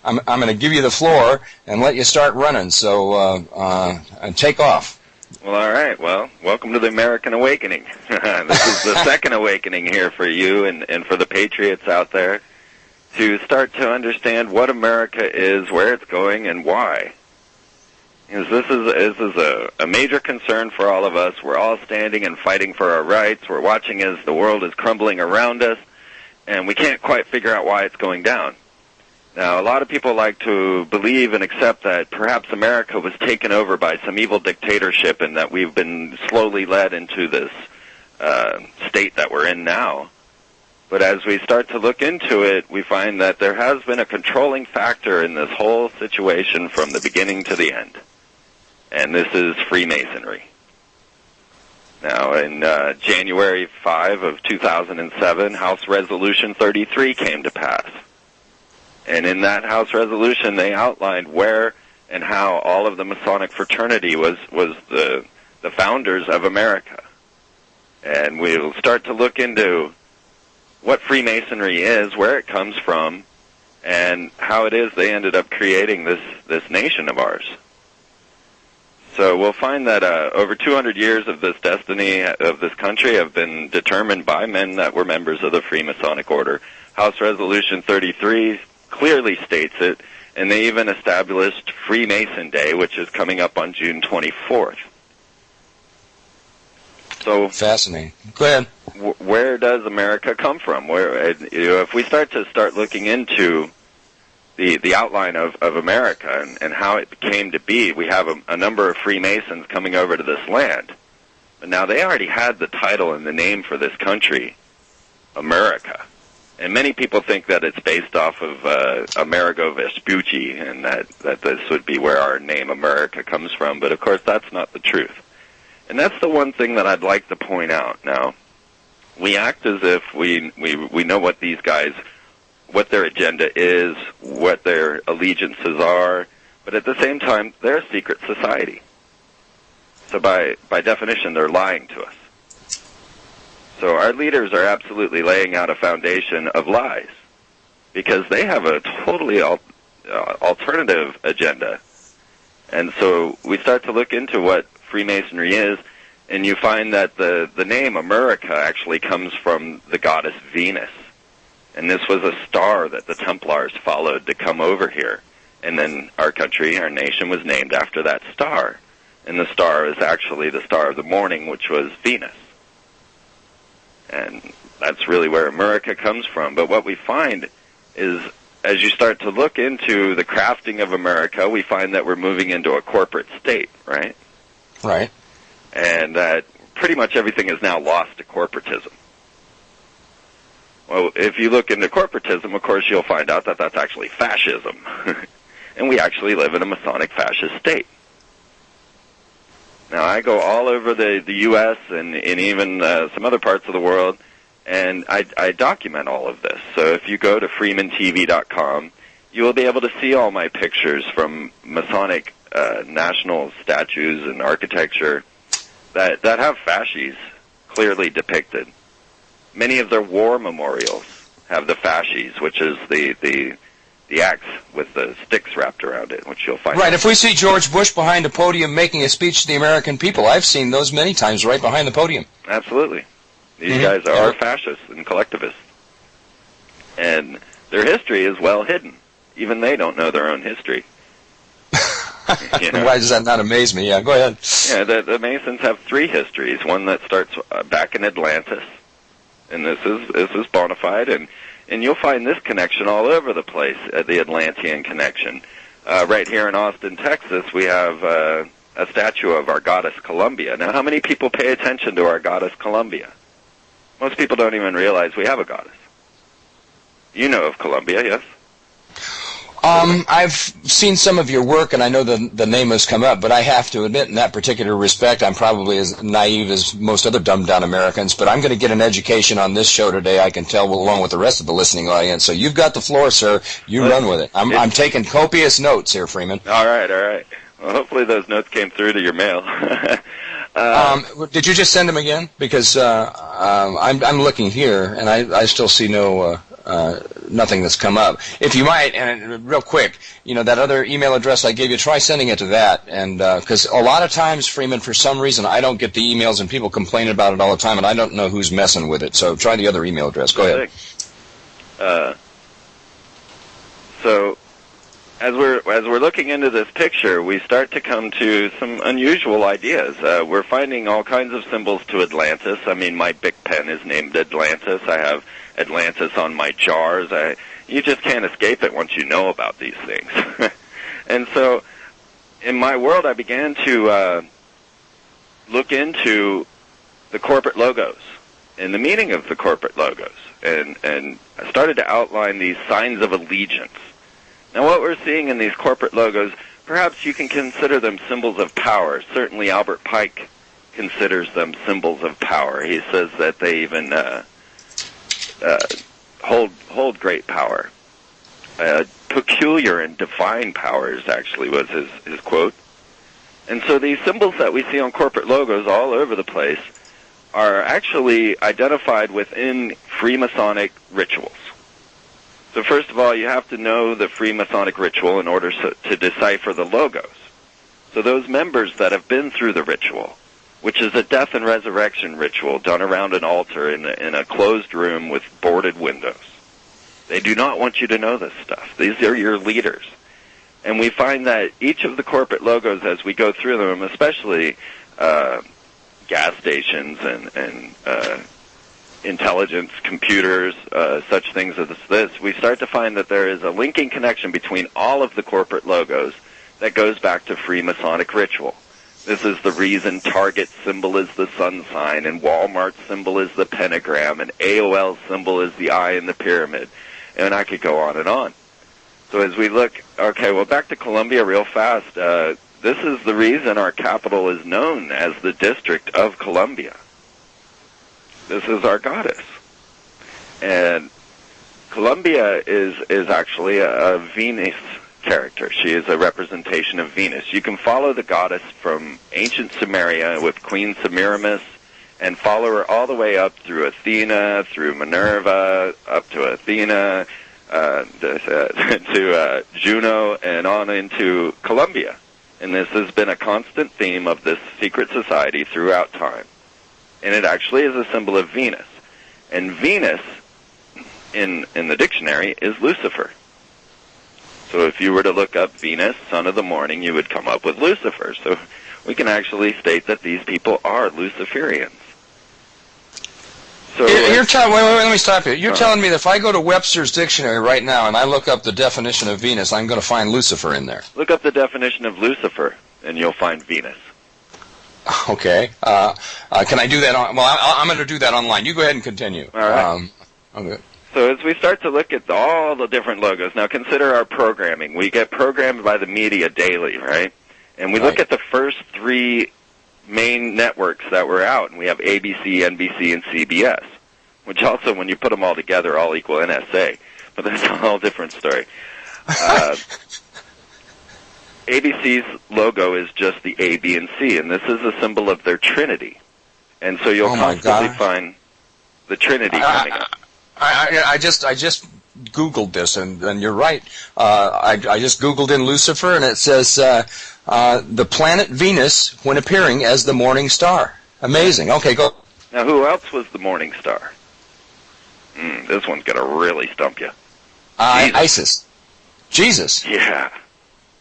I'm going to give you the floor and let you start running. So take off. Well, all right. Well, welcome to the American Awakening. This is the second awakening here for you and for the patriots out there to start to understand what America is, where it's going, and why. Because this is a major concern for all of us. We're all standing and fighting for our rights. We're watching as the world is crumbling around us, and we can't quite figure out why it's going down. Now, a lot of people like to believe and accept that perhaps America was taken over by some evil dictatorship and that we've been slowly led into this state that we're in now. But as we start to look into it, we find that there has been a controlling factor in this whole situation from the beginning to the end. And this is Freemasonry. Now, in January 5 of 2007, House Resolution 33 came to pass. And in that House resolution, they outlined where and how all of the Masonic fraternity was the founders of America. And we'll start to look into what Freemasonry is, where it comes from, and how it is they ended up creating this nation of ours. So we'll find that over 200 years of this destiny of this country have been determined by men that were members of the Freemasonic Order. House Resolution 33 clearly states it, and they even established Freemason Day, which is coming up on June 24th. So, fascinating. Go ahead. Where does America come from? If we start looking into the outline of America and how it came to be, we have a number of Freemasons coming over to this land. But now they already had the title and the name for this country, America. And many people think that it's based off of Amerigo Vespucci, and that this would be where our name America comes from. But, of course, that's not the truth. And that's the one thing that I'd like to point out. Now, we act as if we know what these guys, what their agenda is, what their allegiances are, but at the same time, they're a secret society. So by definition, they're lying to us. So our leaders are absolutely laying out a foundation of lies because they have a totally alternative agenda. And so we start to look into what Freemasonry is, and you find that the name America actually comes from the goddess Venus. And this was a star that the Templars followed to come over here. And then our country, our nation, was named after that star. And the star is actually the star of the morning, which was Venus. And that's really where America comes from. But what we find is, as you start to look into the crafting of America, we find that we're moving into a corporate state, right? Right. And that pretty much everything is now lost to corporatism. Well, if you look into corporatism, of course, you'll find out that that's actually fascism. And we actually live in a Masonic fascist state. Now, I go all over the U.S. and even some other parts of the world, and I document all of this. So if you go to freemantv.com, you will be able to see all my pictures from Masonic national statues and architecture that have fasces clearly depicted. Many of their war memorials have the fasces, which is the axe with the sticks wrapped around it, which you'll find. Right. If we see George Bush behind a podium making a speech to the American people, I've seen those many times right behind the podium. Absolutely. These guys are fascists and collectivists. And their history is well hidden. Even they don't know their own history. You know? Why does that not amaze me? Yeah, go ahead. Yeah, the Masons have three histories. One that starts back in Atlantis, and this is bona fide, and you'll find this connection all over the place, the Atlantean connection. Right here in Austin, Texas, we have a statue of our goddess Columbia. Now, how many people pay attention to our goddess Columbia? Most people don't even realize we have a goddess. You know of Columbia, yes? I've seen some of your work, and I know the name has come up, but I have to admit, in that particular respect, I'm probably as naive as most other dumbed-down Americans, but I'm going to get an education on this show today, I can tell, along with the rest of the listening audience. So you've got the floor, sir. You run with it. I'm taking copious notes here, Freeman. All right. Well, hopefully those notes came through to your mail. Did you just send them again? Because I'm looking here, and I still see no nothing that's come up. If you might, and real quick, that other email address I gave you, try sending it to that. And because a lot of times, Freeman, for some reason, I don't get the emails, and people complain about it all the time, and I don't know who's messing with it. So try the other email address. Go ahead. So as we're looking into this picture, we start to come to some unusual ideas. We're finding all kinds of symbols to Atlantis. I mean, my Bic pen is named Atlantis. I have Atlantis on my jars. You just can't escape it once you know about these things. And so in my world, I began to look into the corporate logos and the meaning of the corporate logos, and I started to outline these signs of allegiance. Now, what we're seeing in these corporate logos, perhaps you can consider them symbols of power. Certainly Albert Pike considers them symbols of power. He says that they even hold great power. Peculiar and divine powers, actually, was his quote. And so these symbols that we see on corporate logos all over the place are actually identified within Freemasonic rituals. So first of all, you have to know the Freemasonic ritual in order to decipher the logos. So those members that have been through the ritual, which is a death and resurrection ritual done around an altar in a closed room with boarded windows. They do not want you to know this stuff. These are your leaders. And we find that each of the corporate logos, as we go through them, especially gas stations and intelligence computers, such things as this, we start to find that there is a linking connection between all of the corporate logos that goes back to Freemasonic ritual. This is the reason Target's symbol is the sun sign, and Walmart's symbol is the pentagram, and AOL's symbol is the eye in the pyramid. And I could go on and on. So as we look, okay, well, back to Columbia real fast. This is the reason our capital is known as the District of Columbia. This is our goddess. And Columbia is actually a Venus character. She is a representation of Venus. You can follow the goddess from ancient Sumeria with Queen Semiramis and follow her all the way up through Athena, through Minerva, up to Athena, to Juno, and on into Columbia. And this has been a constant theme of this secret society throughout time. And it actually is a symbol of Venus. And Venus, in the dictionary, is Lucifer. So if you were to look up Venus, son of the morning, you would come up with Lucifer. So we can actually state that these people are Luciferians. So you're telling. Wait, let me stop you. You're telling me that if I go to Webster's dictionary right now and I look up the definition of Venus, I'm going to find Lucifer in there. Look up the definition of Lucifer, and you'll find Venus. Okay. Can I do that on? Well, I'm going to do that online. You go ahead and continue. All right. Okay. So as we start to look at all the different logos, now consider our programming. We get programmed by the media daily, right? And we look at the first three main networks that were out, and we have ABC, NBC, and CBS, which also, when you put them all together, all equal NSA. But that's a whole different story. ABC's logo is just the A, B, and C, and this is a symbol of their Trinity. And so you'll constantly find the Trinity coming up. I just Googled this, and you're right. I just Googled in Lucifer, and it says the planet Venus when appearing as the morning star. Amazing. Okay, go. Now, who else was the morning star? This one's going to really stump you. ISIS. Jesus. Yeah.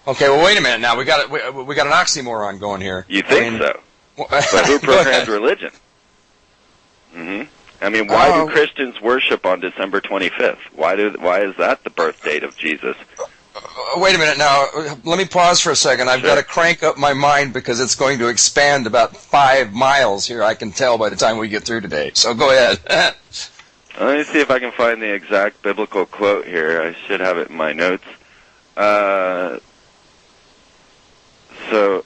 Okay, well, wait a minute now. We got an oxymoron going here. You think so? But who programmed religion? I mean, why do Christians worship on December 25th? Why is that the birth date of Jesus? Wait a minute now. Let me pause for a second. I've got to crank up my mind because it's going to expand about 5 miles here, I can tell by the time we get through today. So go ahead. Let me see if I can find the exact biblical quote here. I should have it in my notes. So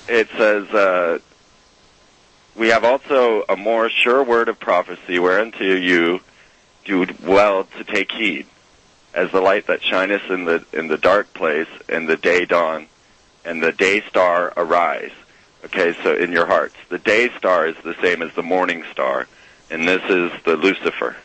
it says, we have also a more sure word of prophecy, whereunto you do well to take heed, as the light that shineth in the dark place, and the day dawn, and the day star arise. Okay, so in your hearts. The day star is the same as the morning star, and this is the Lucifer.